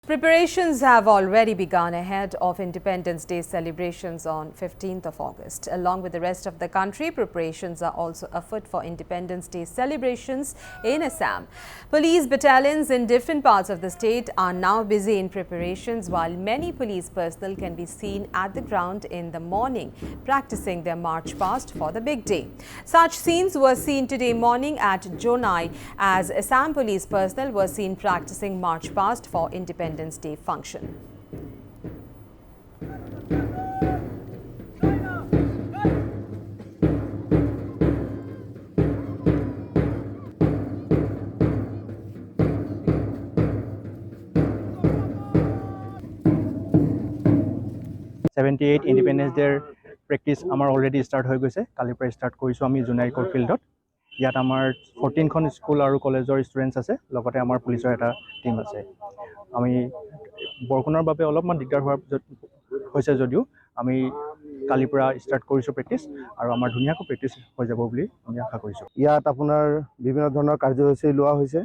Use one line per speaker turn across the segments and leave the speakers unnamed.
Preparations have already begun ahead of Independence Day celebrations on 15th of August. Along with the rest of the country, preparations are also afoot for Independence Day celebrations in Assam. Police battalions in different parts of the state are now busy in preparations, while many police personnel can be seen at the ground in the morning, practicing their march past for the big day. Such scenes were seen today morning at Jonai as Assam police personnel were seen practicing march past for Independence Day function.
Independence Day practice আমাৰ already start হৈ গৈছে কালিৰ পৰা start কৰিছোঁ আমি জুনাই court ফিল্ডত ইয়াত আমাৰ 14খন স্কুল আৰু কলেজৰ ষ্টুডেণ্টছ আছে লগতে আমাৰ পুলিচৰ এটা টিম আছে আমি বৰষুণৰ বাবে অলপমান দিগদাৰ হৈছে যদিও আমি কালিৰ পৰা ষ্টাৰ্ট কৰিছোঁ প্ৰেক্টিছ আৰু আমাৰ ধুনীয়াকৈ প্ৰেক্টিছ হৈ যাব বুলি আমি আশা কৰিছোঁ
ইয়াত আপোনাৰ বিভিন্ন ধৰণৰ কাৰ্যসূচী লোৱা হৈছে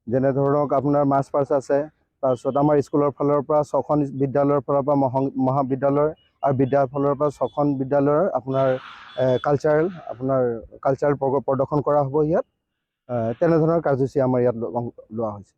যেনে ধৰক আপোনাৰ মাৰ্চ পাষ্ট আছে তাৰপিছত আমাৰ স্কুলৰ ফালৰ পৰা 6খন বিদ্যালয়ৰ ফালৰ পৰা মহাবিদ্যালয় আৰু বিদ্যালয়ৰ ফালৰ পৰা 6খন বিদ্যালয়ৰ আপোনাৰ কালচাৰেল প্ৰদৰ্শন কৰা হ'ব ইয়াত তেনেধৰণৰ কাৰ্যসূচী আমাৰ ইয়াত লোৱা হৈছে